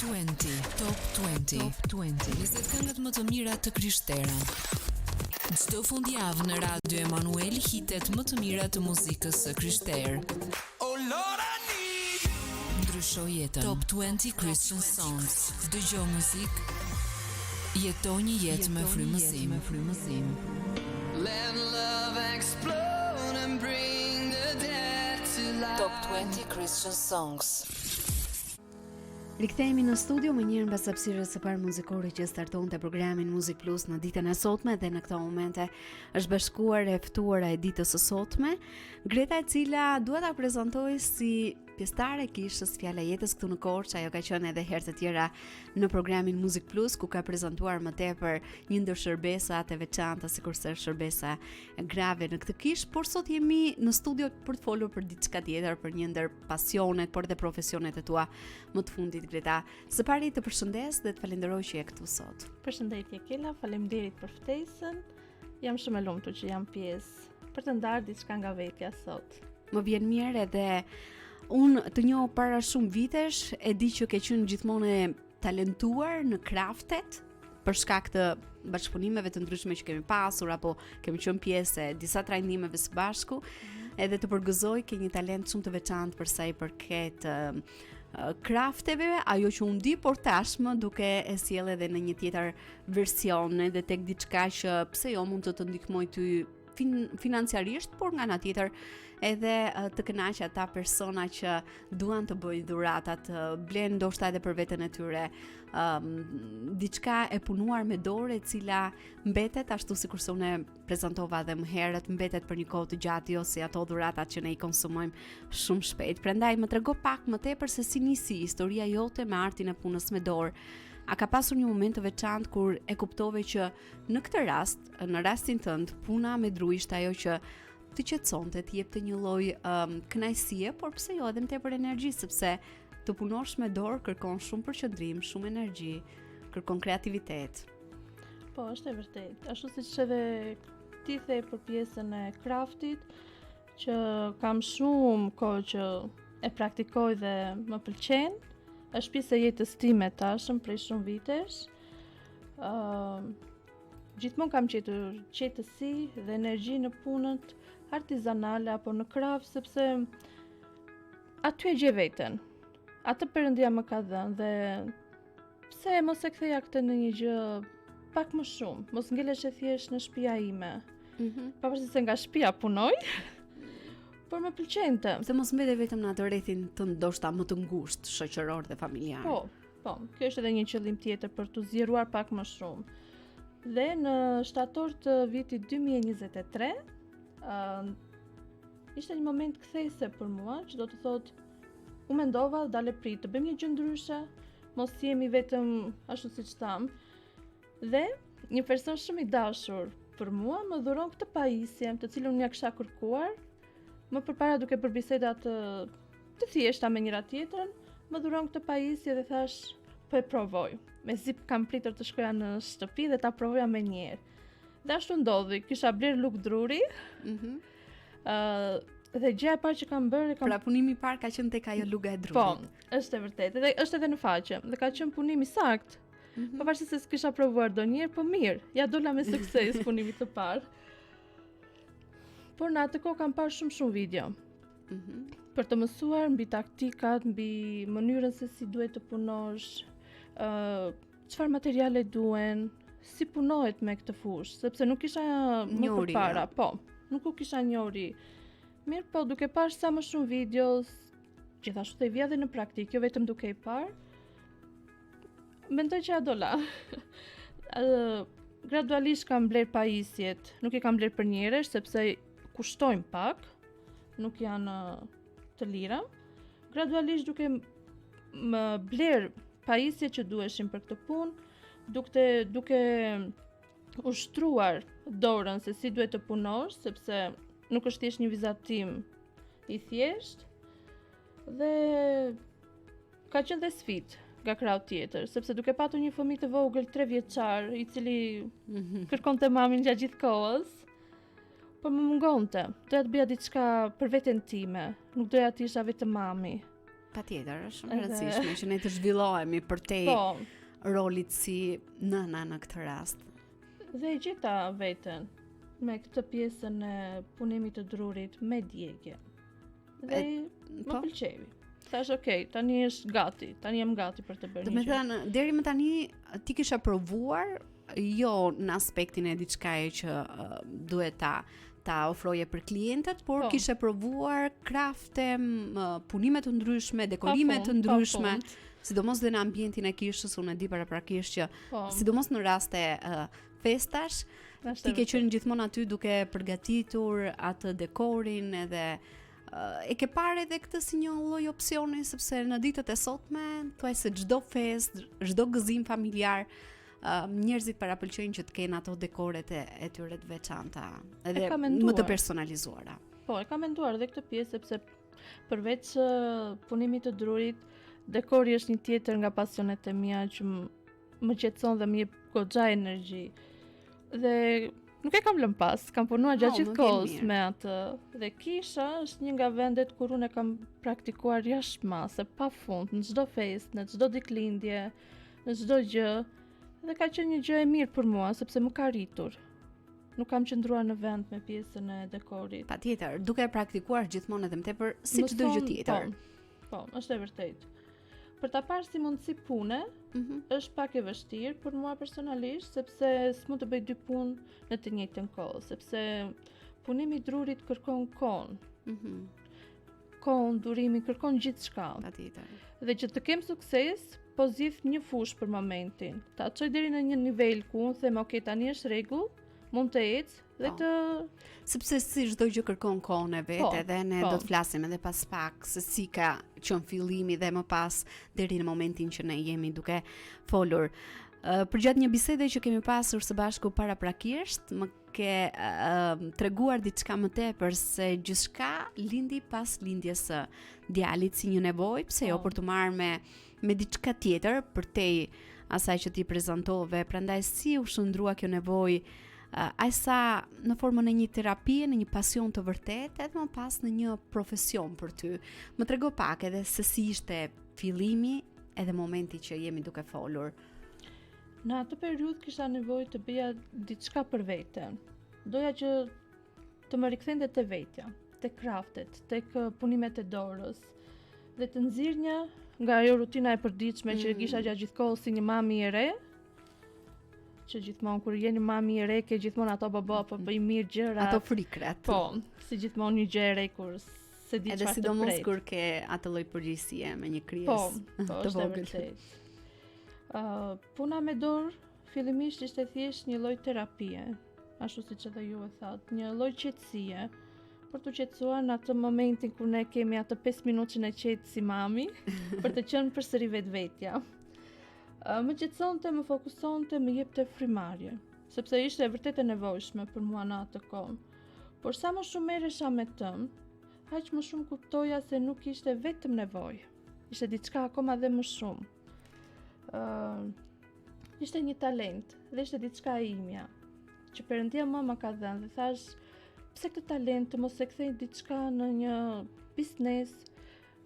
20, Top 20, Top 20. 20 këngët më të mira të Krishtera. Çdo fundjavë në Radio Emanuel hitet më të mira të muzikës së Krishterë. Oh Lord, I need. Ndrysho jetën. Top 20 Christian Songs. Dëgjo muzikë. Jeto një jetë me frymëzim. Let love explode and bring the dead to life. Top 20 Christian Songs. Rikthehemi në studio më njëherë mbas hapësirës së parë muzikore që startonte programin Muzik Plus në ditën e sotme dhe në këto momente është bashkuar e ftuara e ditës së sotme, Greta, e cila dua ta prezantoj si pjesëtare e kishës Fjala e Jetës këtu në Korçë. Ajo ka qenë edhe herë të tjera në programin Muzik Plus, ku ka prezantuar më tepër një ndër shërbesat e veçanta, sikurse shërbesa e grave në këtë kishë, por sot jemi në studio për të folur për diçka tjetër, për një ndër pasionet, por dhe profesionet e tua më të fundit. Greta, së pari të përshëndes dhe të falenderoj që je këtu sot. Përshëndetje Kela, faleminderit për ftesën. Jam shumë e lumtur që jam pjesë për të ndarë diçka nga vetja sot. Më vjen mirë, edhe unë të njoh para shumë vitesh, e di që ke qenë gjithmonë e talentuar në kraftet për shkak të bashkëpunimeve të ndryshme që kemi pasur, apo kemi qenë pjesë e disa trajnimeve së bashku. Edhe të përgëzoj, ke një talent shumë të veçantë për sa i përket krafteve, ajo që unë di, por tashmë duke e sjellë edhe në një tjetër version, edhe tek diçka që pse jo mund të ndihmoj ty financiarisht, por nga ana tjetër edhe të kënaqë ata persona që duan të bëjnë dhurata, të blenë ndoshta edhe për veten e tyre diçka e punuar me dorë, e cila mbetet ashtu sikurse unë prezantova edhe më herët, mbetet për një kohë të gjatë, jo si ato dhuratat që ne i konsumojmë shumë shpejt. Prandaj më trego pak më tepër se si nisi historia jote me artin e punës me dorë. A ka pasur një moment të veçantë kur e kuptove që në këtë rast, në rastin tënd, puna me dru ishte ajo që të qetësonte, të jepte një lloj kënaqësie, por pse jo edhe më tepër energji, sepse të punosh me dorë kërkon shumë përqendrim, shumë energji, kërkon kreativitet. Po, është e vërtetë. Ashtu siç edhe ti the për pjesën e kraftit, që kam shumë kohë që e praktikoj dhe më pëlqen. Është pjesë e jetës time tashëm prej shumë vitesh. Gjithmonë kam gjetur qetësi dhe energji në punët artizanale apo në kraft, sepse aty e gjej veten. Atë Perëndia më ka dhënë dhe pse mos e ktheja këtë në një gjë pak më shumë, mos ngelesh e thjesht në shtëpia ime. Pavarësisht se nga shtëpia punoj, por më pëlqente. Se mos mbete vetëm në atë rrethin të ndoshta më të ngushtë, shoqëror dhe familjar. Po, kjo është edhe një qëllim tjetër për të zgjeruar pak më shumë. Dhe në shtator të vitit 2023, ishte një moment kthese për mua, që do të thotë, u mendova dale prit të bëjmë një gjë ndryshe, mos jemi vetëm ashtu siç tham. Dhe një person shumë i dashur për mua më dhuron këtë pajisje, të cilën unë ja kisha kërkuar. Më përpara, duke bërë biseda të thjeshta me njëra tjetrën, më dhuron këtë pajisje dhe thash, po e provoj. Mezi kam pritur të shkoja në shtëpi dhe ta provoja me njerë. Dhe ashtu ndodhi, kisha bler luk druri. Dhe gjëja e parë që kam bërë, Pra punimi i parë ka qenë tek ajo luga e drurit. Po, është e vërtetë. Dhe është edhe në faqe. Dhe ka qenë punimi sakt. Pavarësisht se s'kisha provuar ndonjëherë, po mirë, ja dola me sukses punimit të parë. Por në atë kohë kam parë shumë video. Për të mësuar mbi taktikat, mbi mënyrën se si duhet të punosh, çfarë materiale duhen, si punohet me këtë fushë, sepse nuk kisha më përpara, po, nuk u kisha njohuri. Mirë, po, duke parë sa më shumë videos, gjithashtu të i vija dhe në praktikë, jo vetëm duke i parë, mendoj që ja dola. Gradualisht kam bler pajisjet, nuk i kam bler për njerësh, sepse kushtojnë pak, nuk janë të lira. Gradualisht duke më bler pajisjet që duheshin për këtë punë, duke ushtruar dorën se si duhet të punosh, sepse nuk është thjesht një vizatim i thjesht, dhe ka qenë dhe sfidë nga krau tjetër, sepse duke patur një fëmijë të vogël 3 vjeçar, i cili kërkonte mamin gjatë gjithë kohës, por më mungonte. Doja të bëja diçka për veten time, nuk doja të isha vetëm mami. Patjetër, është shumë e rëndësishme që ne të zhvillohemi përtej rolit si nëna në këtë rast. Dhe e gjeta veten me këtë pjesën e punimit të drurit me djegje. Dhe më pëlqej. Thash okay, tani është gati, tani jam gati për të bërë. Do të thënë, deri më tani ti kisha provuar jo në aspektin e diçkaje që duhet ta ofroje për klientët, por kishe provuar krafte, punime të ndryshme, dekorime të ndryshme, sidomos dhe në ambientin e kishës, unë e di paraprakisht që sidomos në raste festash, ti ke qenë gjithmonë aty duke përgatitur atë dekorin edhe e ke parë edhe këtë si një lloj opsioni, sepse në ditët e sotme thuaj se çdo festë, çdo gëzim familjar njerëzit parapëlqejnë që të kenë ato dekoret e tyre të veçanta, edhe më të personalizuara. Po, e kam menduar edhe këtë pjesë sepse përveç punimit të drurit, dekori është një tjetër nga pasionet e mia që më qetëson dhe më jep goxha energji. Dhe nuk e kam lënë pas, kam punuar gjatë gjithë kohës me atë. Dhe kisha është një nga vendet kur unë e kam praktikuar jashtëmase, pafund, në çdo festë, në çdo ditëlindje, në çdo gjë. Dhe ka qenë një gjë e mirë për mua, sepse më ka rritur. Nuk kam qëndruar në vend me pjesën e dekorit. Patjetër, duke e praktikuar gjithmonë edhe më tepër si çdo gjë tjetër. Po, është e vërtetë. Për ta parë si mundësi pune, është pak e vështirë për mua personalisht, sepse s'mund të bëj dy punë në të njëjtën kohë, sepse punimi i drurit kërkon kohë. Kohën, durimin, kërkon gjithçka. Patjetër. Dhe që të kem sukses, po zgjidh një fushë për momentin. Ta çoj deri në një nivel ku unë them, okay, tani është rregull, mund të ecë dhe të sepse si çdo gjë kërkon kohën e vet, edhe ne do të flasim edhe pas pak se si ka qenë fillimi dhe më pas deri në momentin që ne jemi duke folur. Përgjatë një bisede që kemi pasur së bashku paraprakisht, më ke treguar diçka më tepër se gjithçka lindi pas lindjes së djalit si një nevojë, pse jo për të marrë me diçka tjetër përtej asaj që ti prezantove, prandaj si u shndrua kjo nevojë ajsa në formën e një terapie, në një pasion të vërtet, edhe më pas në një profesion për ty. Më trego pak edhe se si ishte fillimi edhe momenti që jemi duke folur. Në atë periudhë kisha nevojë të bëja diçka për veten. Doja që të më rikthente te vetja, te kraftet, tek punimet e dorës dhe të nxirrnja nga ajo rutina e përditshme që kisha gjatë gjithë kohës si një mami e re, që gjithmonë kur jeni mami e re ke gjithmonë ato baba po bëj mirë gjëra. Ato frikrat. Po, si gjithmonë një gjë e re kur se di çfarë të pret. Edhe sidomos kur ke atë lloj përgjegjësie me një krijesë të vogël. Puna me dorë fillimisht ishte thjesht një lloj terapie, ashtu siç edhe ju e thatë, një lloj qetësie për të qetësuar në atë momentin kur ne kemi atë 5 minutë që ne qetë si mami për të qenë përsëri vetvetja. Më qetësonte, më fokusonte, më jepte frymarrje, sepse ishte vërtet e nevojshme për mua në atë kohë. Por sa më shumë merresha me të, aq më shumë kuptoja se nuk ishte vetëm nevojë. Ishte diçka akoma dhe më shumë. Ishte një talent dhe ishte diçka e imja, që Perëndia më ka dhënë dhe thash, pse këtë talent të mos e kthej diçka në një biznes,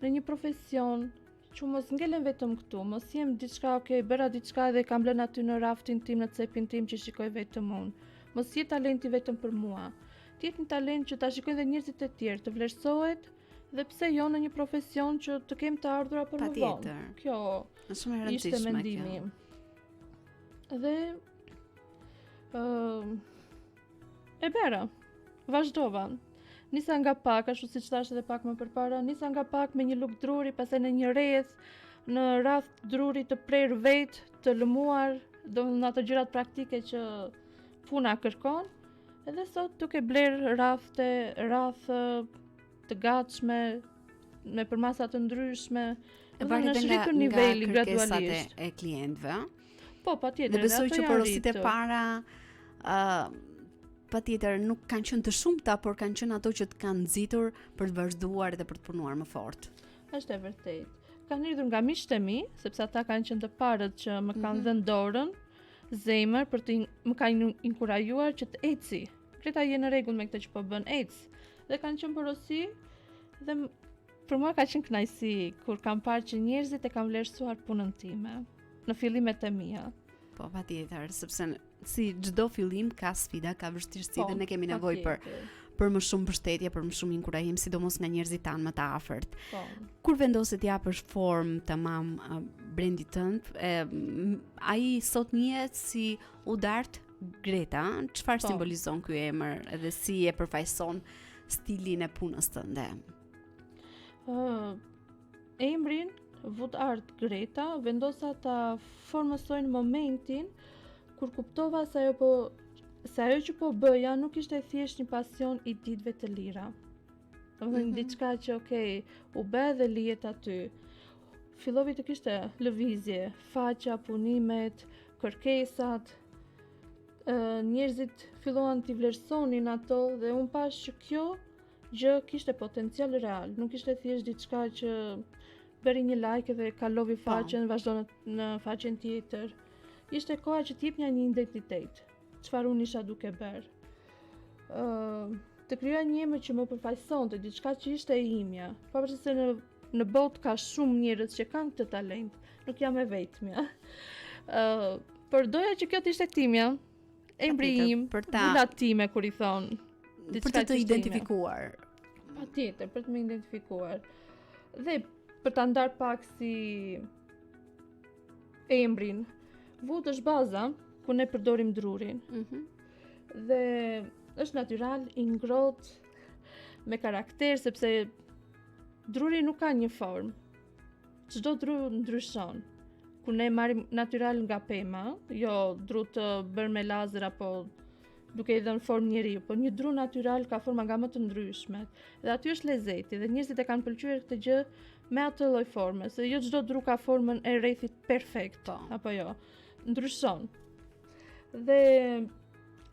në një profesion, që mos ngelen vetëm këtu, mos jem diçka, okay, bëra diçka dhe kam lënë aty në raftin tim, në cepin tim që shikoj vetëm unë. Mos jetë talenti vetëm për mua. Të jetë një talent që ta shikojnë dhe njerëzit e tjerë, të vlerësohet dhe pse jo në një profesion që të kem të ardhura për më vonë. Kjo ishte mendimi. Dhe e bëra, vazhdova. Nisa nga pak, ashtu siç thash edhe pak më përpara, nisa nga pak me një luk druri, pastaj në një rreth, në radh druri të prerë vet, të lëmuar, do në ato gjërat praktike që puna kërkon, edhe sot duke bler rafte, rrath të gatshme, me përmasa të ndryshme, dhe në shritur niveli gradualisht. E klientëve. Po, patjetër. Dhe besoj që porosit e para patjetër nuk kanë qenë të shumta, por kanë qenë ato që të kanë nxitur për të vazhduar dhe për të punuar më fort. Është e vërtetë. Kanë ardhur nga miqtë e mi, sepse ata kanë qenë të parët që më kanë dhënë dorën, zemër për të më kanë inkurajuar që të eci. Kreta je në rregull me këtë që po bën, ec. Dhe kanë qenë porosi dhe për mua ka qenë kënaqësi kur kam parë që njerëzit e kanë vlerësuar punën time në fillimet e mia. Po, patjetër, sepse si çdo fillim ka sfida, ka vështirësi dhe ne kemi nevojë për më shumë mbështetje, për më shumë inkurajim, sidomos nga njerëzit tanë më të afërt. Po. Kur vendoset japësh formë tamam brandit tënd, ai sot njihet si Udart Greta, çfarë simbolizon ky emër edhe si e përfaqëson stilin e punës tënde? Emrin Udart Greta vendosa ta formosoj në momentin kur kuptova se ajo që po bëja nuk ishte thjesht një pasion i ditëve të lira. Domethënë diçka që u bë dhe lihet aty. Fillovi të kishte lëvizje, faqa, punimet, kërkesat, njerëzit filluan t'i vlerësonin ato dhe unë pash që kjo gjë kishte potencial real, nuk ishte thjesht diçka që bëri një like dhe kalovi faqen, vazhdo në faqen tjetër. Ishte koha që t'jepnja një identitet, çfarë unë isha duke bërë. Të krijoja një emër që më përfaqësonte, diçka që ishte e imja. Pavarësisht se në botë ka shumë njerëz që kanë këtë talent, nuk jam e vetmja. Por doja që kjo të ishte timja, emri im, vula time kur i thon. Për të identifikuar. Patjetër, për të më identifikuar. Dhe për ta ndarë pak si emrin, Vut është baza ku ne përdorim drurin. Dhe është natyral, i ngrohtë, me karakter, sepse druri nuk ka një formë. Çdo dru ndryshon. Kur ne marrim natyral nga pema, jo dru të bërë me lazer apo duke i dhënë formë njeriu, por një dru natyral ka forma nga më të ndryshme. Dhe aty është lezeti dhe njerëzit e kanë pëlqyer këtë gjë me atë lloj forme, se jo çdo dru ka formën e rrethit perfekt, apo jo. Ndryshon. Dhe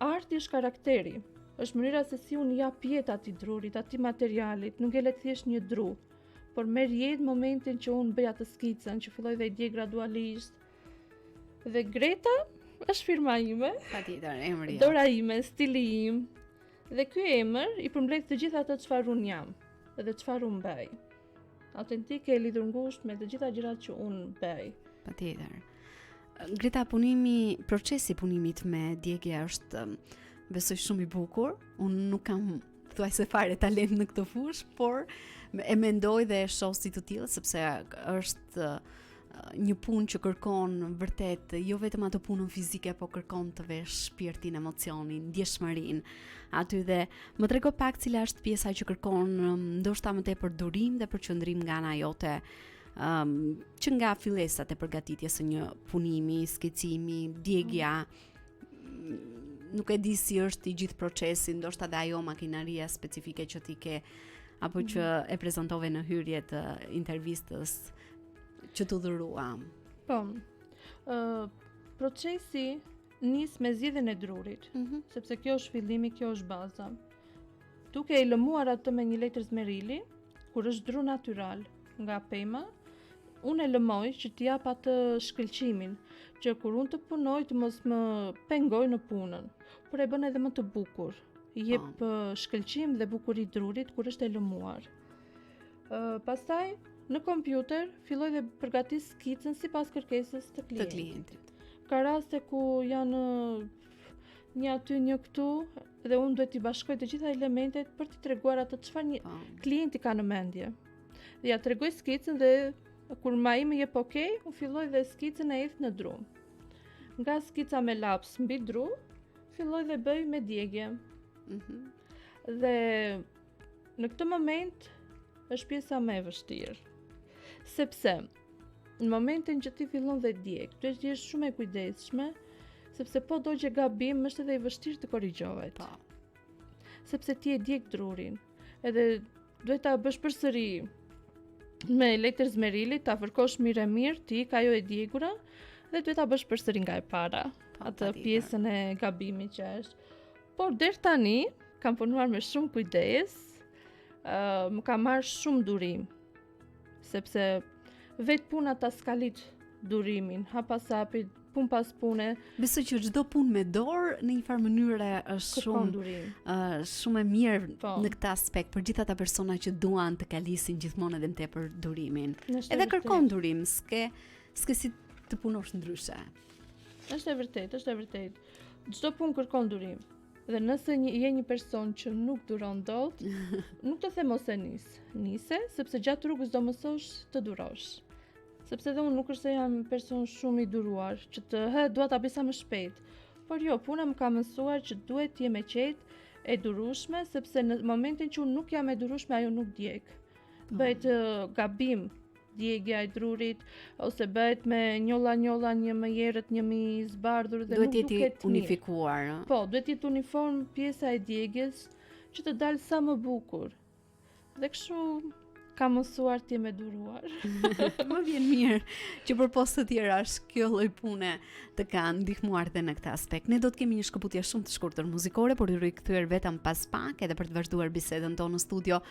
arti është karakteri. Është mënyra se si unë jap jetë atij drurit, atij materialit, nuk e le thjesht një dru, por merr jetë momentin që unë bëj atë skicën, që filloj dhe i ndjej gradualisht. Dhe Greta është firma ime. Patjetër, emri. Dora ime, stili im. Dhe ky emër i përmbledh të gjitha ato çfarë unë jam dhe çfarë unë bëj. Autentike, e lidhur ngushtë me të gjitha gjërat që unë bëj. Patjetër. Greta, procesi punimit me djegje është besoj shumë i bukur. Unë nuk kam thuajse fare talent në këtë fushë, por e mendoj dhe e shoh si të tillë sepse është një punë që kërkon vërtet jo vetëm atë punën fizike, por kërkon të vesh shpirtin, emocionin, ndjeshmërinë aty. Dhe më trego pak cila është pjesa që kërkon ndoshta më tepër durim dhe përqendrim nga ana jote. Që nga fillesat e përgatitjes së një punimi, skicimi, djegja, nuk e di si është i gjithë procesi, ndoshta dhe ajo makinaria specifike që ti ke, apo që e prezantove në hyrje të intervistës që të dhurua. Po, procesi nis me zgjidhjen e drurit, sepse kjo është fillimi, kjo është baza. Duke i lëmuar atë me një letër zmerili, kur është dru natyral nga pema, unë e lëmoj që t'i jap atë shkëlqimin, që kur unë të punoj të mos më pengoj në punën, por e bën edhe më të bukur. I jep shkëlqim dhe bukuri drurit kur është e lëmuar. Pastaj, në kompjuter, filloj dhe përgatis skicën sipas kërkesës të klientit. Ka raste ku janë një aty, një këtu, dhe unë duhet t'i bashkoj të gjitha elementet për t'i treguar atë çfarë një klienti ka në mendje. Dhe ja tregoj skicën dhe kur ma imi jep okay, unë filloj dhe skicën e hedh në dru. Nga skica me laps mbi dru, filloj dhe bëj me djegje. Dhe në këtë moment është pjesa më e vështirë. Sepse në momentin që ti fillon dhe djeg, duhet të jesh shumë e kujdesshme, sepse po dogje gabim është edhe i vështirë të korrigjohet. Sepse ti e djeg drurin, edhe duhet ta bësh përsëri me letër zmerili, ta fërkosh mirë ti ka ajo e djegura dhe duhet ta bësh përsëri nga e para, atë pjesën e gabimit që është. Por deri tani kam punuar me shumë kujdes, më ka marrë shumë durim, sepse vetë puna ta skalit durimin, hap pas hapi, pun pas pune, Besoj që çdo punë me dorë në një farë mënyre është kërkon durim. shumë e mirë Po. në këtë aspekt për gjithë ata persona që duan të kalisin gjithmonë edhe më tepër durimin. Është Edhe e kërkon durim, s'ke si të punosh ndryshe. Është e vërtet. Çdo punë kërkon durim. Dhe nëse je një person që nuk duron dot, nuk të them mos e nise, sepse gjatë rrugës do mësosh të durosh. Sepse dhe unë nuk është se jam person shumë i duruar, që dua ta bëj sa më shpejt. Por jo, puna më ka mësuar që duhet të jem e qetë, e durueshme, sepse në momentin që unë nuk jam e durueshme, ajo nuk djeg. Bëhet gabim djegja e drurit, ose bëhet me njolla një më herët, një më i zbardhur dhe Duhet nuk duket jeti unifikuar. ë? Po, duhet jetë uniform pjesa e djegjes që të dalë sa më bukur. Dhe kështu ka mësuar ti me duruar. Më vjen mirë që për postë të tjerash kjo lloj pune të kanë ndihmuar dhe në këtë aspekt. Ne do të kemi një shkëputje shumë të shkurtër muzikore, por ju rikthyer vetëm pas pak edhe për të vazhduar bisedën tonë në studio.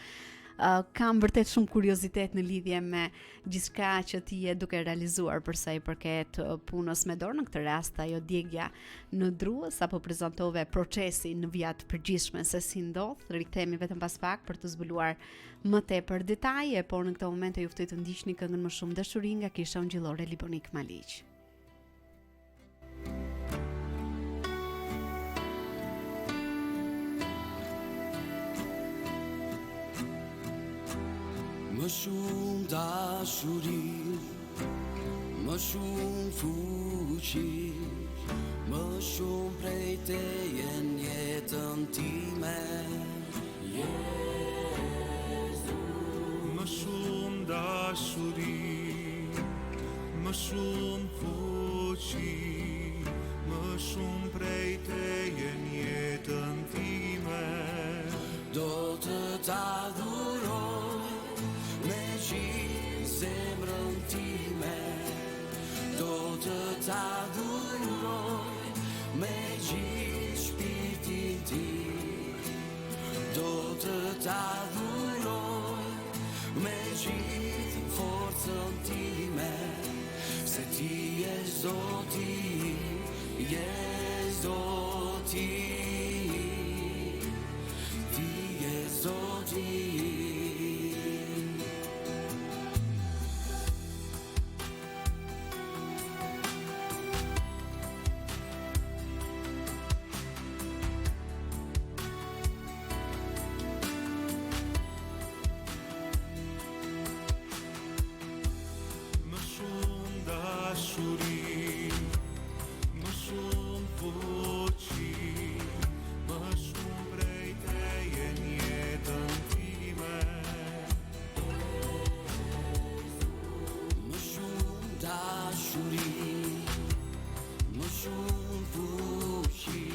Kam vërtet shumë kuriozitet në lidhje me gjithçka që ti je duke realizuar për sa i përket punës me dorë, në këtë rast ajo djegja në dru, sapo prezantove procesin në vija të përgjithshme se si ndodh. Rikthehemi vetëm pas pak për të zbuluar më tepër detaje, por në këtë moment ju ftoj të ndiqni këngën më shumë dashuri nga Kisha Ungjillore Libonik Maliq. Më shumë dashuri, më shumë fuqi, më shumë prej teje në jetën time. Më shumë dashuri, më shumë fuqi, më shumë prej teje në jetën time. Do të ta adhuroj me gjithë zemrën time. Do të ta adhuroj me gjithë shpirtin tim. Do të ta adhuroj me gjithë forcën time. Se ti je Zoti, je Zoti. Ti je Zoti. Më shumë dashuri, më shumë fuqi, më shumë prej teje në jetën time. Më shumë dashuri, më shumë fuqi,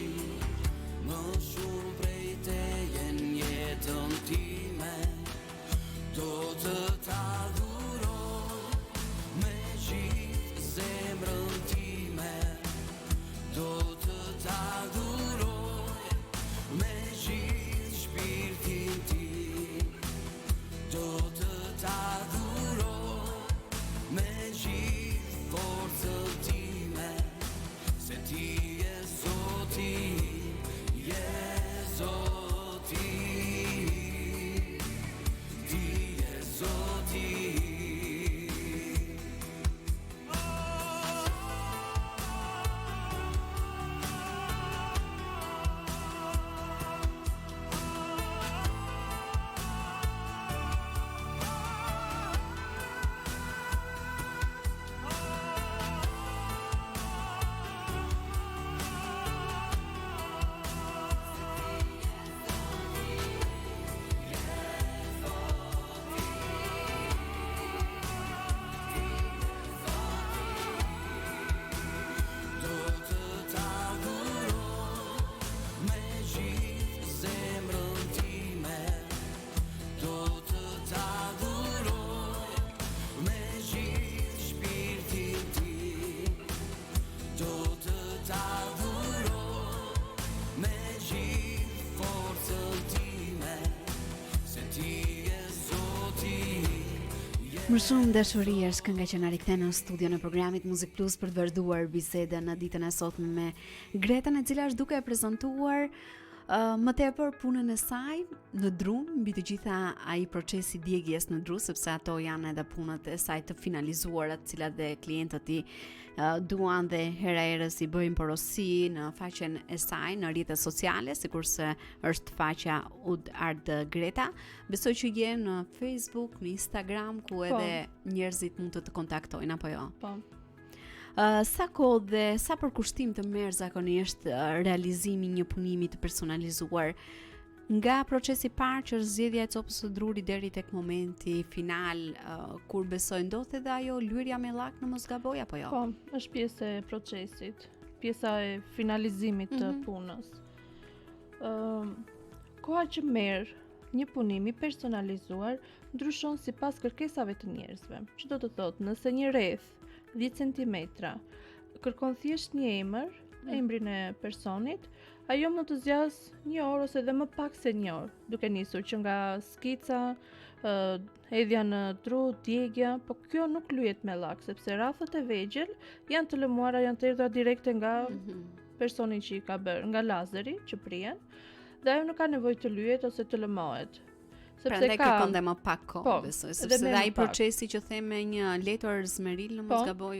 më shumë prej teje në jetën time. Do të ta adhuroj me gjithë zemrën time. Do të ta adhuroj me gjithë shpirtin tim. Do të ta adhuroj me gjithë forcën time. Se ti je Zoti, je Zoti. Ti je Zoti. Më shumë dashuri është kënga që na rikthen në studion e programit Muzik Plus për të vazhduar bisedën në ditën e sotme me Gretën, e cila është duke e prezantuar më tepër punën e saj në dru, mbi të gjitha ai procesi djegjes në dru, sepse ato janë edhe punët e saj të finalizuara, të cilat dhe klientët i duan dhe hera herës i bëjnë porosi në faqen e saj në rrjetet sociale, sikurse është faqja Ud Art Greta. Besoj që je në Facebook, në Instagram, ku edhe njerëzit mund të kontaktojnë, apo jo? Po. Sa kohë dhe sa përkushtim të merr zakonisht realizimi një punimi të personalizuar, nga procesi i parë që është zgjedhja e copës së drurit deri tek momenti final, kur besoj ndodh edhe ajo lyerja me llak në mos gaboj apo jo? Po, është pjesë e procesit, pjesa e finalizimit të punës. Koha që merr një punim i personalizuar ndryshon sipas kërkesave të njerëzve. Që do të thotë, nëse një rreth 10 cm kërkon thjesht një emër, emrin e personit, ajo mund të zgjas 1 orë ose edhe më pak se 1 orë, duke nisur që nga skica, hedhja në dru, djegja, po kjo nuk lyhet me llak, sepse rrafët e vegjël janë të lëmuara, janë të erdhura direkte nga personi që i ka bërë, nga lazeri që prihen, dhe ajo nuk ka nevojë të lyhet ose të lëmohet. Prandaj kërkon dhe më pak kohë, Po, besoj, edhe sepse me dhe ai më pak. procesi që them me një letër zmeril në mos gaboj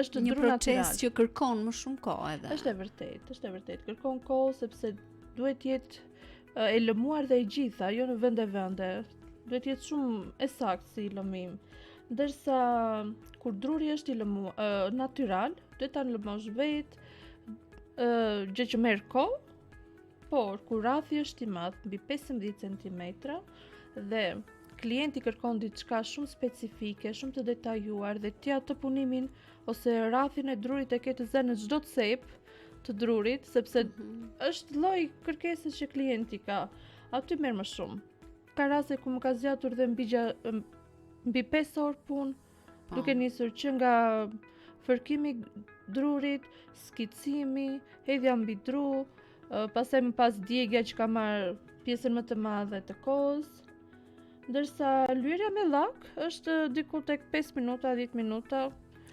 është një dru proces natyral. që kërkon më shumë kohë edhe. Është e vërtet. Kërkon kohë sepse duhet jetë e lëmuar dhe e gjitha, jo në vende. Duhet jetë shumë e saktë si lëmim. Ndërsa kur druri është i lëmuar natyral, duhet ta lëmosh vetë, gjë që merr kohë. Por kur rrafi është i madh, mbi 15 cm dhe klienti kërkon diçka shumë specifike, shumë të detajuar dhe ti atë punimin ose rrafin e drurit e ke të zënë në çdo cep të drurit, sepse është lloj kërkesës që klienti ka, aty merr më shumë. Ka raste ku më ka zgjatur dhe mbi 5 orë punë, duke nisur që nga fërkimi drurit, skicimi, hedhja mbi dru, pastaj më pas djegja që ka marrë pjesën më të madhe të kohës, ndërsa lyerja me llak është diku tek 5 minuta, 10 minuta.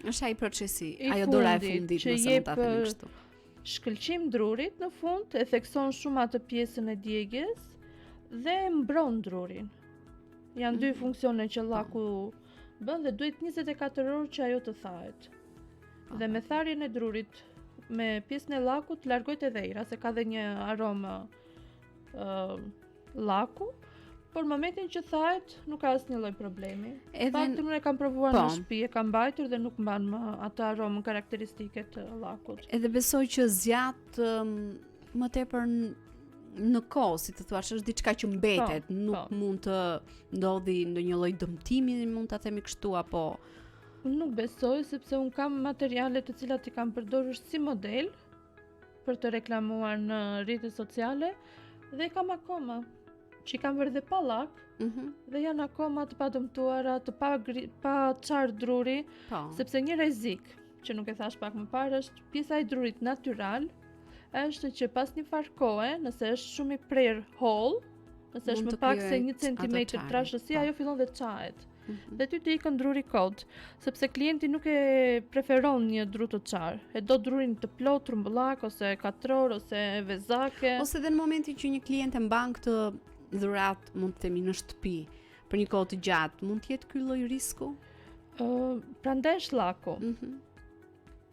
Është ai procesi, I ajo dora e fundit, fundit, që nëse mund ta jep, themi kështu. Shkëlqim drurit në fund, e thekson shumë atë pjesën e djegjes dhe mbron drurin. Janë dy funksione që llaku bën dhe duhet 24 orë që ajo të thahet. Dhe me tharjen e drurit me pjesën e llakut largohet edhe ira, se ka dhe një aromë llaku, por në momentin që thahet nuk ka asnjë lloj problemi. Fakti unë e kam provuar në shtëpi, e kam mbajtur dhe nuk mban më atë aromën karakteristike të llakut. Edhe besoj që zgjat më tepër në kohë, si të thuash, është diçka që mbetet, nuk mund të ndodhi ndonjë lloj dëmtimi, mund ta themi kështu, apo Unë nuk besoj, sepse unë kam materiale të cilat i kam përdorur si model për të reklamuar në rrjetet sociale dhe i kam akoma, që i kam vërë dhe pa llak, dhe janë akoma të padëmtuara, të pa çar druri, sepse një rrezik që nuk e thash pak më parë është pjesa e drurit natyral, është që pas një farë kohe, nëse është shumë i prerë holl, nëse është më pak se 1 cm trashësi, ajo fillon dhe çahet. Dhe ty të ikën druri kot, sepse klienti nuk e preferon një dru të qarë, e do drurin të plot, trumbullak, ose katror, ose vezake. Ose dhe në momentin që një klient e mban këtë dhurat, mund të themi në shtëpi, për një kohë të gjatë, mund të jetë ky lloj risku? Prandaj është llaku.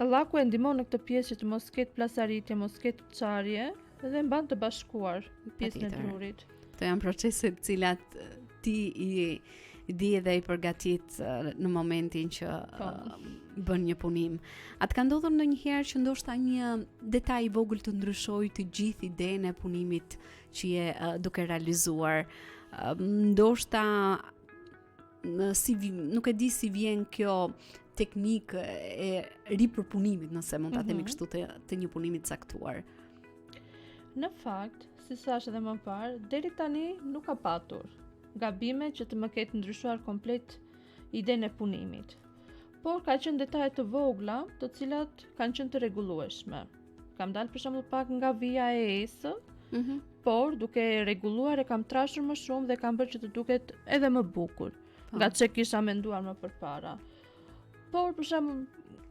Llaku e ndihmon në këtë pjesë që të mos ketë plasaritje, mos ketë çarje, dhe mban të bashkuar pjesën e drurit. Këto janë procese të cilat ti i di edhe i përgatit në momentin që bën një punim. A të ka ndodhur ndonjëherë që ndoshta një detaj i vogël të ndryshojë të gjithë idenë e punimit që je duke realizuar? Ndoshta nuk e di si vjen kjo teknikë e ripërpunimit, nëse mund ta themi kështu, të një punimi të caktuar. Në fakt, si thash edhe më parë, deri tani nuk ka patur gabime që të më ketë ndryshuar komplet idenë e punimit. Por ka qenë detaje të vogla, të cilat kanë qenë të rregullueshme. Kam dalë për shembull pak nga vija e esë, por duke rregulluar e kam trashur më shumë dhe kam bërë që të duket edhe më bukur. nga çe kisha menduar më përpara. Por për shembull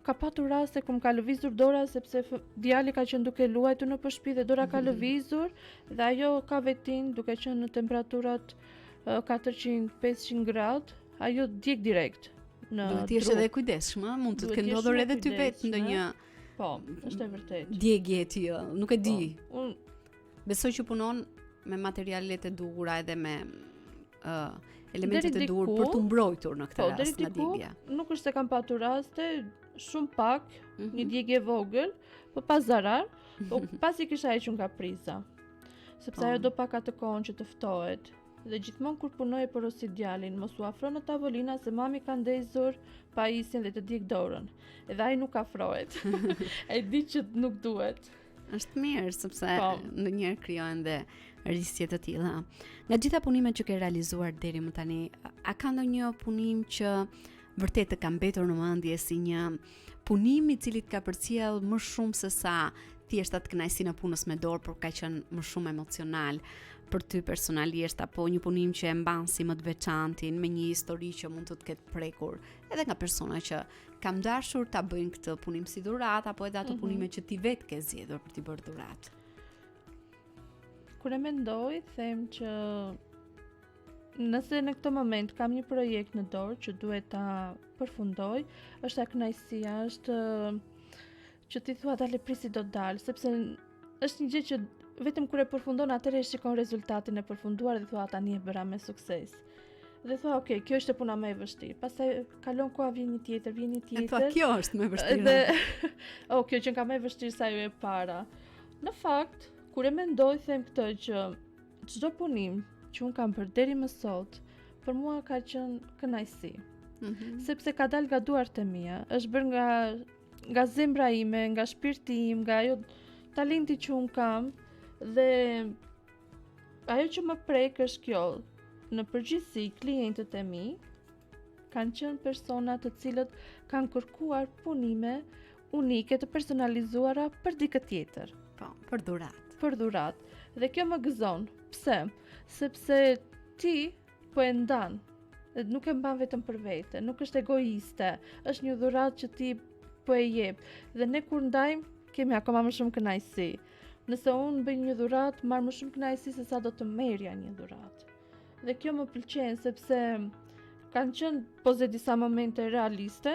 ka patur raste ku më ka lëvizur dora sepse djali ka qenë duke luajtur në shtëpi dhe dora ka lëvizur dhe ajo ka vetin duke qenë në temperaturat 400-500 gradë, ajo djeg direkt në Duhet të jesh edhe kujdesshëm, mund të ketë ndodhur edhe ty vetë ndonjë Po, është e vërtetë. djegje e tillë, nuk e di. Unë Besoj që punon me materialet e duhura edhe me elementet e duhur për të mbrojtur në këtë rast nga djegja. Nuk është se kam patur raste, shumë pak, një djegje vogël, po pa zarar, po pasi kisha hequr nga priza. Sepse ajo do pak atë kohën që të ftohet. Dhe gjithmonë kur punoj e porosi djalin, mos u afro në tavolina se mami ka ndezur pajisjen dhe të djeg dorën. Edhe ai nuk afrohet. E di që nuk duhet. Është mirë sepse Po. ndonjëherë krijohen dhe risje të tilla. Nga gjitha punimet që ke realizuar deri më tani, a ka ndonjë punim që vërtet të ka mbetur në mendje si një punim i cili të ka përcjell më shumë se sa thjesht atë kënaqësinë e punës me dorë, por ka qenë më shumë emocional për ty personalisht, apo një punim që e mban si më të veçantin, me një histori që mund të ketë prekur edhe nga persona që kam dashur ta bëjnë këtë punim si dhuratë, apo edhe ato punime që ti vetë ke zgjedhur për t'i bërë dhuratë. Kur e mendoj, them që nëse në këtë moment kam një projekt në dorë që duhet ta përfundoj, është e kënaqësia, është që ti thua dale prisi do dalë, sepse është një gjë që vetëm kur e përfundon atëherë e shikon rezultatin e përfunduar dhe thua tani e bëra me sukses. Dhe thua, ok, kjo është e puna më e vështirë. Pastaj kalon koha, vjen një tjetër. E thua, kjo është më e vështirë. Dhe kjo që ka më e vështirë sa ajo e para. Në fakt, kur e mendoj, them këtë që çdo punim që un kam bërë deri më sot, për mua ka qenë kënaqësi. Sepse ka dalë nga duart e mia, është bërë nga zemra ime, nga shpirti im, nga ajo talenti që un kam dhe ajo që më prek është kjo. Në përgjithësi, klientët e mi kanë qenë persona të cilët kanë kërkuar punime unike të personalizuara për dikë tjetër. Po, për dhuratë. Për dhuratë. Dhe kjo më gëzon. Pse? Sepse ti po e ndan. Nuk e mban vetëm për vete, nuk është egoiste. Është një dhuratë që ti po e jep. Dhe ne kur ndajmë, kemi akoma më shumë kënaqësi. Nëse unë bëj një dhuratë, marr më shumë kënaqësi se sa do të merrja një dhuratë. Dhe kjo më pëlqen sepse kanë qenë poze disa momente realiste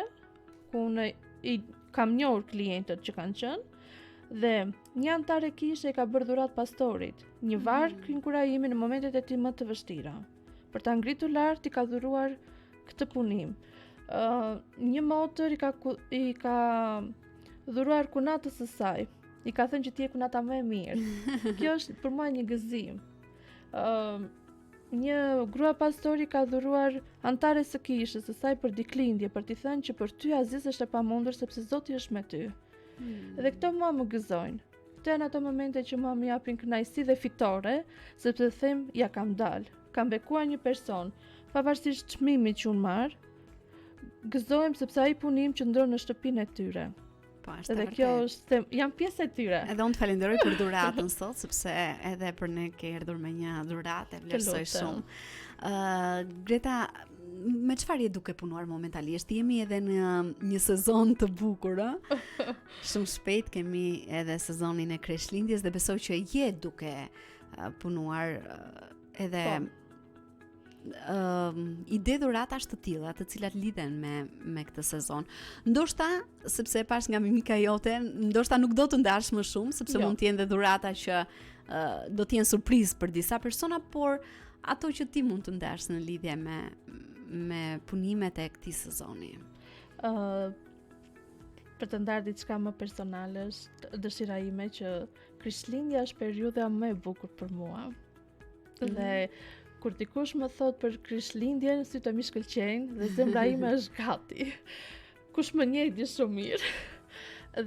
ku unë i kam njohur klientët që kanë qenë dhe një antar e kishe ka bërë dhuratë pastorit, një varg inkurajimi në momentet e tij më të vështira. Për ta ngritur lart i ka dhuruar këtë punim. Një motër i ka dhuruar kunatës së saj. I ka thënë që ti je kunata më e mirë. Kjo është për mua një gëzim. Një grua pastori ka dhuruar antares së kishës së saj për diklindje, për t'i thënë që për ty Aziz është e pamundur sepse Zoti është me ty. Dhe këto mua më gëzojnë. Këto janë ato momente që mua më japin kënaqësi dhe fitore, sepse them ja kam dalë. Kam bekuar një person, pavarësisht çmimit që unë marr, gëzohem sepse ai punim qëndron në shtëpinë e tyre. Edhe kjo është, jam pjesë e tyre. Edhe unë të falenderoj për dhuratën sot, sepse edhe për ne ke erdhur me një dhuratë, e vlerësoj shumë. Greta, me çfarë je duke punuar momentalisht? Jemi edhe në një sezon të bukur, ë? Shumë shpejt kemi edhe sezonin e Kreshtlindjes dhe besoj që je duke punuar edhe ide dhuratash të tilla, të cilat lidhen me këtë sezon. Ndoshta, sepse e pash nga mimika jote, ndoshta nuk do të ndash më shumë, sepse mund të jenë dhe dhurata që do të jenë surprizë për disa persona, por ato që ti mund të ndash në lidhje me punimet e këtij sezoni. Për të ndarë diçka më personale, është dëshira ime që Krishtlindja është periudha më e bukur për mua. Dhe kur dikush më thot për Krishtlindjen, sytë mi shkëlqejnë dhe zemra ime është gati. Kush më njeh di shumë mirë.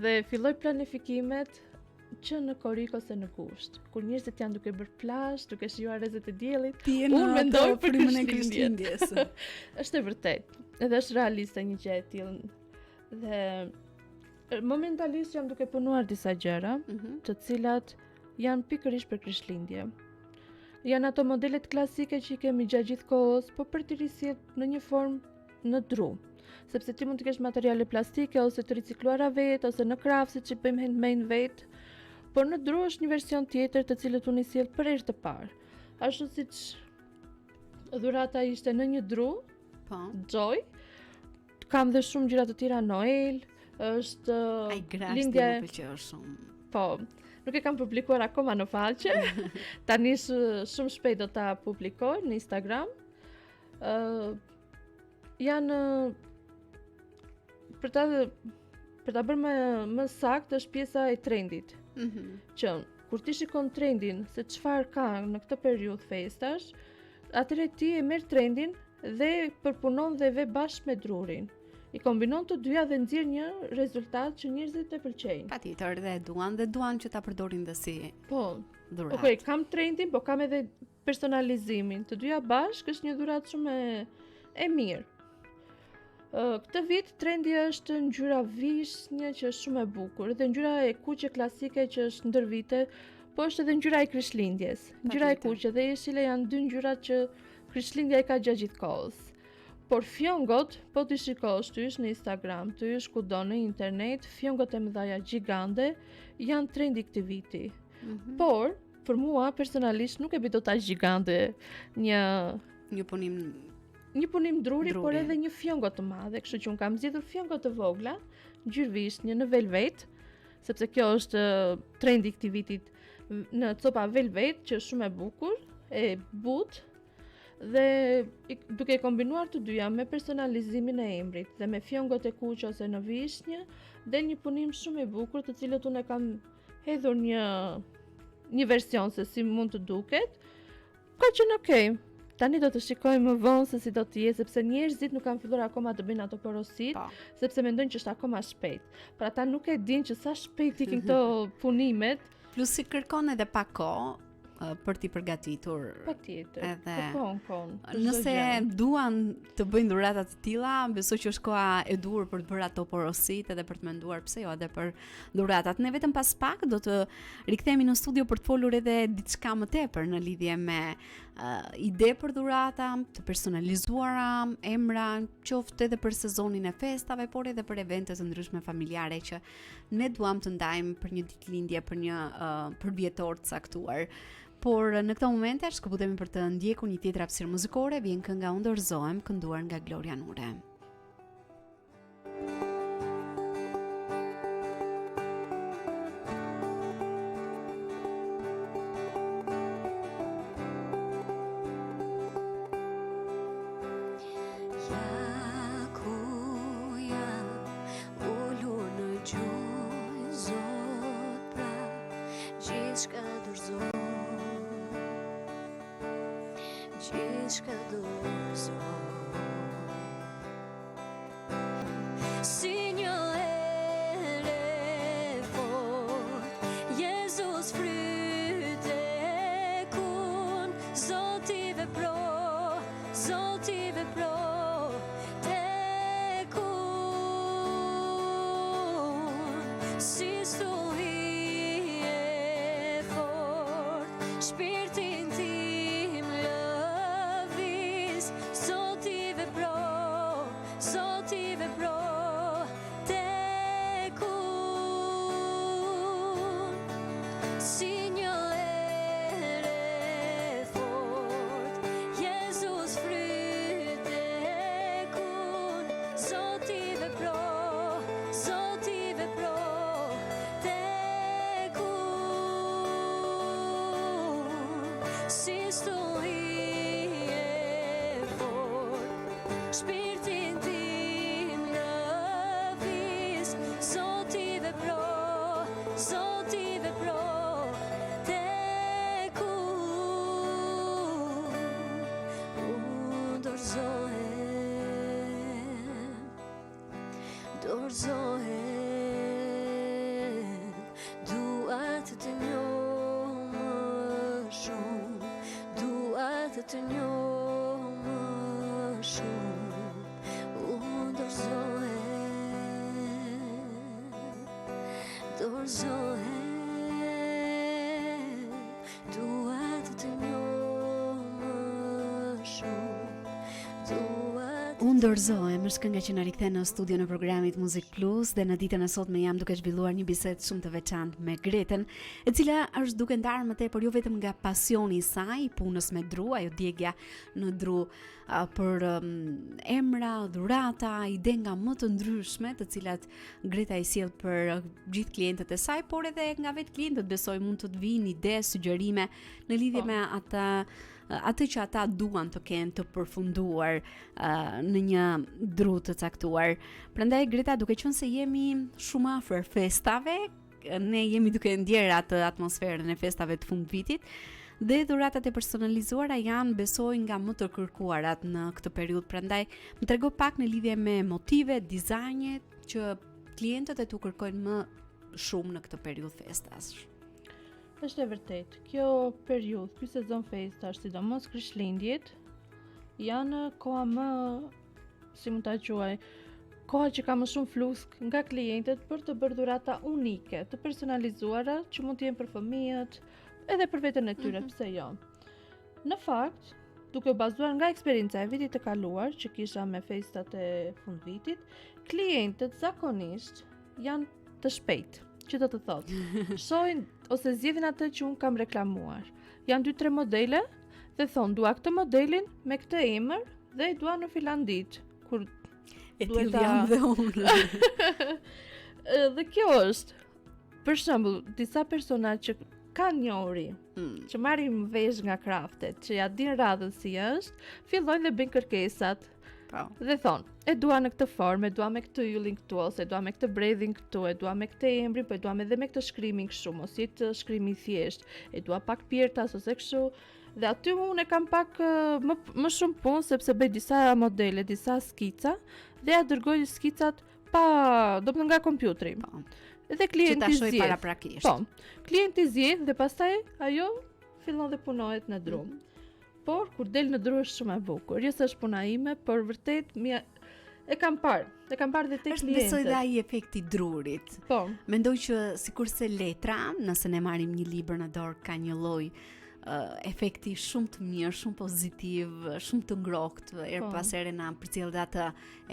Dhe filloj planifikimet që në korrik ose në kusht. Kur njerëzit janë duke bërë plazh, duke shijuar rezet e diellit, unë mendoj për Krishtlindjen. Është e vërtetë. Edhe është realiste një gjë e tillë. Dhe momentalisht jam duke punuar disa gjëra, të cilat janë pikërisht për Krishtlindje. Janë ato modelet klasike që i kemi gjatë gjithë kohës, po për të risjellë në një formë në dru. Sepse ti mund të kesh materiale plastike ose të ricikluara vetë ose në krafë siç i bëjmë handmade vetë, por në dru është një version tjetër të cilët unë i sjell për herë të parë. Ashtu siç dhurata ishte në një dru, Po. Joy, kam dhe shumë gjëra të tjera Noel, është Ai grashti lindja më pëlqeu shumë. Po, nuk e kam publikuar akoma në faqe. Tani shumë shpejt do ta publikoj në Instagram. Janë për ta bërë më saktë është pjesa e trendit. Që kur ti shikon trendin se çfarë ka në këtë periudhë festash, atëherë ti e merr trendin dhe përpunon dhe ve bashkë me drurin. I kombinon të dyja dhe nxjerr një rezultat që njerëzit e pëlqejnë. Patjetër dhe duan që ta përdorin dhe si Po, dhuratë. okej, kam trendin, po kam edhe personalizimin. Të dyja bashkë është një dhuratë shumë e mirë. Këtë vit trendi është ngjyra vishnje që është shumë e bukur dhe ngjyra e kuqe klasike që është ndër vite, po është edhe ngjyra e Krishtlindjes. Ngjyra e kuqe dhe jeshile janë dy ngjyrat që Krishtlindja i ka gjatë gjithë kohës. Por fjongot, po t'i shikosh ty në Instagram, ty kudo në internet, fjongot e mëdhaja gjigande janë trendi këtij viti. Por për mua personalisht nuk e bëj dot aq gjigande Një punim druri, por edhe një fjongo të madhe, kështu që un kam zgjedhur fjongo të vogla, ngjyrë vishnje në velvet, sepse kjo është trendi këtij vitit në copa velvet që është shumë e bukur, e butë. Dhe duke kombinuar të dyja me personalizimin e emrit dhe me fjongot e kuqe ose në vishnje, del një punim shumë i bukur të cilët unë e kam hedhur një version se si mund të duket. Ka qenë okej. Tani do të shikojmë më vonë se si do të jetë, sepse njerëzit nuk kanë filluar akoma të bëjnë ato porosit, sepse mendojnë që është akoma shpejt. Pra ata nuk e dinë që sa shpejt ikin këto punimet. Plus si kërkon edhe pak kohë për t'i përgatitur. Patjetër. Edhe Kon. nëse duan të bëjnë dhurata të tilla, besoj që është koha e duhur për të bërë ato porositë edhe për të menduar pse jo edhe për dhuratat. Ne vetëm pas pak do të rikthehemi në studio për të folur edhe diçka më tepër në lidhje me ide për dhurata, të personalizuara, emra, qoftë edhe për sezonin e festave, por edhe për evente të ndryshme familjare që ne duam të ndajmë për një ditëlindje, për një përvjetor të caktuar. Por në këto momente shkëputemi për të ndjekur një tjetër hapësirë muzikore, vjen kënga Unë dorëzohem, kënduar nga Gloria Nure. Dorëzohem, dua të të njoh Dorzohem, është kënga që na rikthen në studio në programit Muzik Plus dhe në ditën e sotme jam duke zhvilluar një bisedë shumë të veçantë me Greten, e cila është duke ndarë më tepër jo vetëm nga pasioni i saj, punës me dru, ajo djegja në dru për emra, dhurata, ide nga më të ndryshme, të cilat Greta i sjell për gjithë klientët e saj, por edhe nga vetë klientët besoj mund të vinë ide, sugjerime në lidhje me atë që ata duan të kenë të përfunduar në një dru të caktuar. Prandaj Greta, duke qenë se jemi shumë afër festave, ne jemi duke ndjerë atë atmosferën e festave të fundvitit, dhe dhuratat e personalizuara janë besoj nga më të kërkuarat në këtë periudhë. Prandaj më trego pak në lidhje me motive, dizajnet që klientët e tu kërkojnë më shumë në këtë periudhë festash. Është e vërtet, kjo periudhë, ky sezon festash, sidomos Krishtlindjet, janë koha më, si mund ta quaj, koha që ka më shumë flusk nga klientët për të bërë dhurata unike, të personalizuara, që mund të jenë për fëmijët, edhe për veten e tyre, pse jo. Në fakt, duke u bazuar nga eksperjenca e vitit të kaluar, që kisha me festat e fundvitit, klientët zakonisht janë të shpejtë. Që do të thotë, shohin ose zgjedhin atë që unë kam reklamuar. Janë 2-3 modele dhe thonë, dua këtë modelin me këtë emër dhe i dua në filan ditë. Kur E tillë jam dhe unë. Dhe kjo është, për shembull, disa persona që kanë njohuri, që marrin vesh nga kraftet, që ja din radhën si është, fillojnë dhe bëjnë kërkesat. Dhe thonë, e dua në këtë formë, e dua me këtë yllin këtu, ose e dua me këtë bredhin këtu, e dua me këtë emrin, po e dua edhe me këtë shkrimin kështu, mos jetë shkrimi i thjesht, e dua pak pjertas ose kështu. Dhe aty unë e kam pak më shumë punë, sepse bëj disa modele, disa skica, dhe ja dërgoj skicat do të nga kompjuteri. Dhe klienti zgjedh. Që ta shoj paraprakisht. Po, klienti zgjedh dhe pastaj ajo fillon dhe punohet në dru. Por kur del në dru është shumë e bukur. Jo se është puna ime, por vërtet e kam parë dhe tek klientët. Besoj dhe ai efekti drurit. Po. Mendoj që sikurse letra, nëse ne marrim një libër në dorë, ka një lloj efekti shumë të mirë, shumë pozitiv, shumë të ngrohtë, pas here na përcjell atë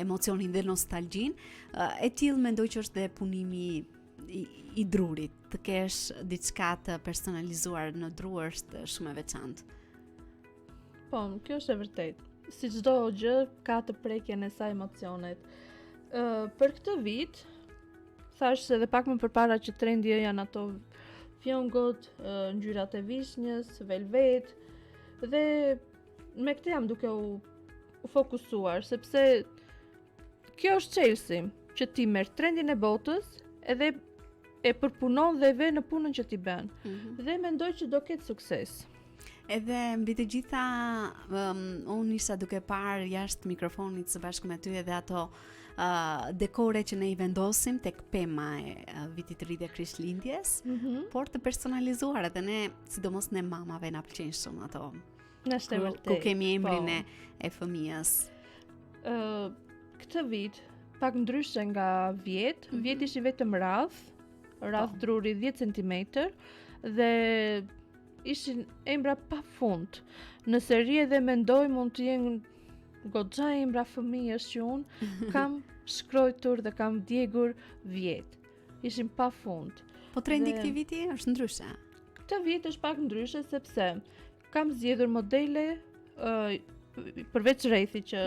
emocionin dhe nostalgjin. E tillë mendoj që është dhe punimi i drurit. Të kesh diçka të personalizuar në dru është shumë e veçantë. Po, kjo është e vërtet. Si çdo gjë ka të prekjen e saj emocionet. Për këtë vit, thash se edhe pak më përpara që trendi janë ato fjongot, ngjyrat e vishnjës, velvet, dhe me këtë jam duke u fokusuar, sepse kjo është çelësi, që ti merr trendin e botës edhe e përpunon dhe ve në punën që ti bën. Dhe mendoj që do ketë sukses. Edhe mbi të gjitha, unë isha duke parë jashtë mikrofonit së bashku me ty edhe ato dekore që ne i vendosim tek pema e vitit të ri dhe Krishtlindjes, por të personalizuar, edhe ne, sidomos ne mamave, na pëlqejnë shumë ato. Është e vërtetë. Ku kemi emrin e fëmijës. Këtë vit, pak ndryshe nga vjet ishi vetëm radh druri 10 cm dhe ishin embra pa fund. Në seri edhe mendoj mund të jenë goxha embra fëmijës që unë kam shkruar dhe kam djegur vjet. Ishin pa fund. Po trendi këtij viti është ndryshe. Këtë vit është pak ndryshe sepse kam zgjedhur modele përveç rrethi që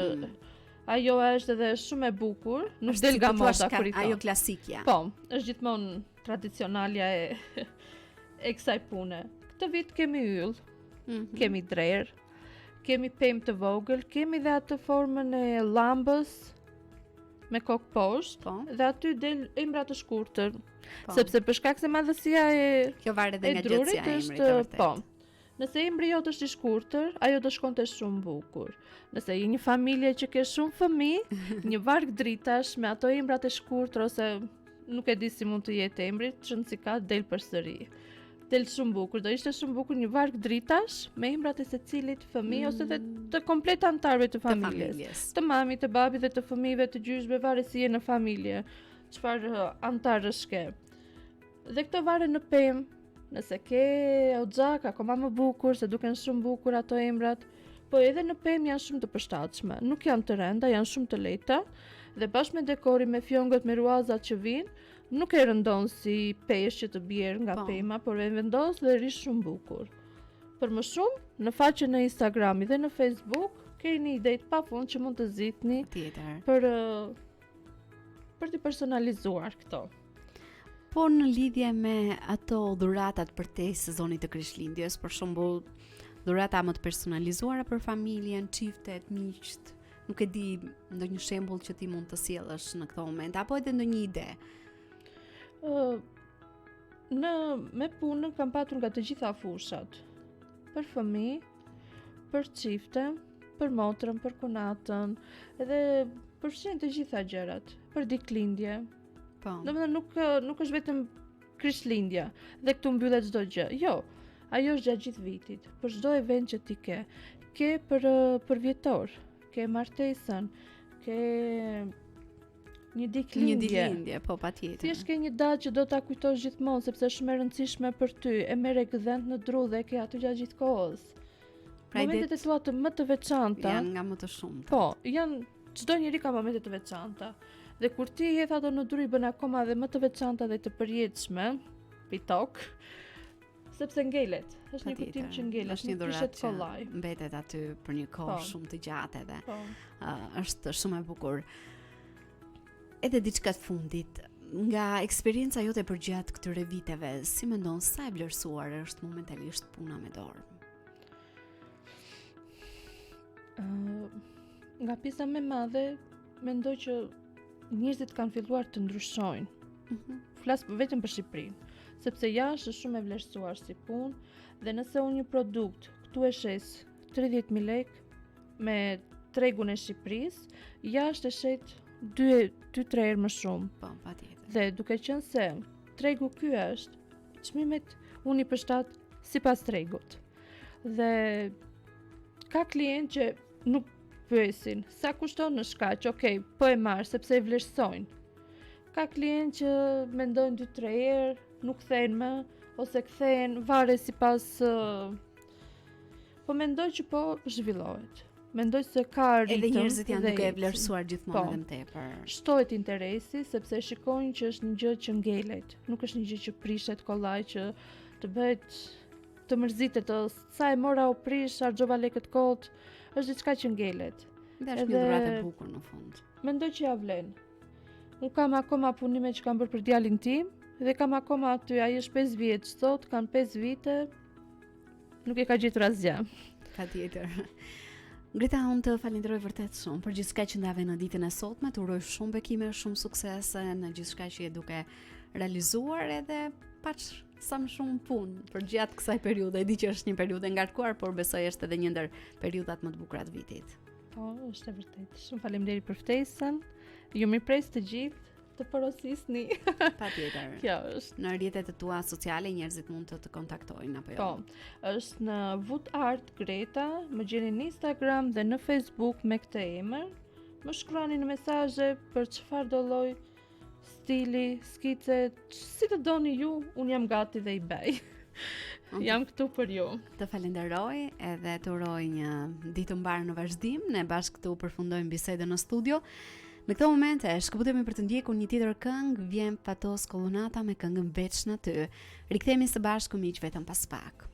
ajo është edhe shumë e bukur, nuk del nga moda kur i thon. Ajo klasikja. Po, është gjithmonë tradicionalja e kësaj pune. Këtë vit kemi yll, kemi drer, kemi pemë të vogël, kemi dhe atë formën e llambës me kokë poshtë, dhe aty del embra të shkurtër, sepse për shkak se madhësia kjo varet edhe nga gjatësia e emrit, vërtet. Po. Nëse emri jot është i shkurtër, ajo do shkonte shumë bukur. Nëse je një familje që ke shumë fëmijë, një varg dritash me ato embrat e shkurtër ose nuk e di si mund të jetë emri, çon si ka del përsëri. Del shumë bukur, do ishte shumë bukur një varg dritash me emrat e secilit fëmijë ose të komplet antarëve të familjes. Të mamit, të babit dhe të fëmijëve, të gjyshve, varet si je në familje, çfarë antarësh ke. Dhe këtë varet në pemë. Nëse ke oxhak, akoma më bukur, se duken shumë bukur ato emrat, po edhe në pemë janë shumë të përshtatshme. Nuk janë të rënda, janë shumë të lehta dhe bashkë me dekorin me fjongët me ruazat që vinë, nuk e rëndon si peshë që të bjerë nga Po. pema, por e vendos dhe rish shumë bukur. Për më shumë, në faqen e Instagrami dhe në Facebook, keni ide të pafund që mund të zgjidhni Tjetër. për të personalizuar këto. Po në lidhje me ato dhuratat për te sezonit të Krishtlindjes, për shembull, dhurata më të personalizuara për familjen, çiftet, miqt, nuk e di ndonjë shembull që ti mund të sjellësh në këtë moment apo edhe ndonjë ide. Me punën kam patur nga të gjitha fushat. Për fëmijë, për çifte, për motrën, për kunatën, edhe përfshin të gjitha gjërat, për ditëlindje. Po. Domethënë nuk është vetëm Krishtlindja dhe këtu mbyllet çdo gjë. Jo, ajo është gjatë gjithë vitit. Për çdo event që ti ke për vjetor, ke martesën, ke një Një ditëlindje. ditëlindje, po patjetër. Thjesht ke një datë që do ta kujtosh gjithmonë sepse është shumë e rëndësishme për ty. E merre gdhent në dru dhe e ke aty gjatë gjithë kohës. Pra Momentet e tua më të veçanta. janë nga më të shumta. Po, çdo njeri ka momente të veçanta. Dhe kur ti i hedh ato në dru i bën akoma dhe më të veçanta dhe të përjetshme, pitok, sepse ngelet. Është një kujtim që ngelet, Është një nuk dhuratë kishet që kollaj. mbetet aty për një kohë Po. shumë të gjatë edhe. Po. Është shumë e bukur. Edhe diçka të fundit, nga eksperienca jote përgjatë këtyre viteve, si mendon sa e vlerësuar është momentalisht puna me dorë? Nga pjesa më e madhe, mendoj që njerëzit kanë filluar të ndryshojnë. Flas vetëm për Shqipërinë, sepse jashtë është shumë e vlerësuar si punë dhe nëse unë një produkt këtu e shes 30.000 lekë me tregun e Shqipërisë, jashtë e shet 2-3 herë më shumë. Po, patjetër. Dhe duke qenë se tregu ky është, çmimet unë i përshtat sipas tregut. Dhe ka klientë që nuk pyesin sa kushton në shkaq, okay, po e marr sepse e vlerësojnë. Ka klientë që mendojnë 2-3 herë, nuk kthejnë më ose kthejnë varet sipas po mendoj që po zhvillohet. Mendoj se ka ritëm. Edhe njerëzit janë dhe duke e ecin. vlerësuar gjithmonë Po. edhe më tepër. Shtohet interesi sepse shikojnë që është një gjë që ngelet, nuk është një gjë që prishet kollaj që të bëhet të mërzitet, sa e mora u prish, harxova lekët kot, është diçka që ngelet. Dhe është një Edhe- dhuratë e bukur në fund. Mendoj që ja vlen. Unë kam akoma punime që kam bërë për djalin tim dhe kam akoma aty, ai është 5 vjeç sot, kanë 5 vite, nuk e ka gjetur asgjë. Patjetër. Greta, unë të falenderoj vërtet shumë për gjithçka që ndave në ditën e sotme, të uroj shumë bekime, shumë suksese në gjithçka që je duke realizuar edhe sa më shumë punë për gjatë kësaj periudhe. E di që është një periudhë e ngarkuar, por besoj është edhe një ndër periudhat më të bukura të vitit. Po, është e vërtet. Shumë faleminderit për ftesën. Ju mirëpres të gjithë të porosisni. Patjetër. Kjo është. Në rrjetet e tua sociale njerëzit mund të kontaktojnë apo jo? Po, është në Wood Art Greta, më gjeni në Instagram dhe në Facebook me këtë emër. Më shkruani në mesazhe për çfarë do lloj stili, skice, si të doni ju, unë jam gati dhe i bëj. Jam këtu për ju. Të falenderoj edhe të uroj një ditë mbar në vazhdim. Ne bashkë këtu përfundojmë bisedën në studio. Në këtë moment e shkëputemi për të ndjekur një tjetër këngë, vjen Patos Kollonata me këngën Veç në ty. Rikthehemi së bashku miq vetëm pas pak.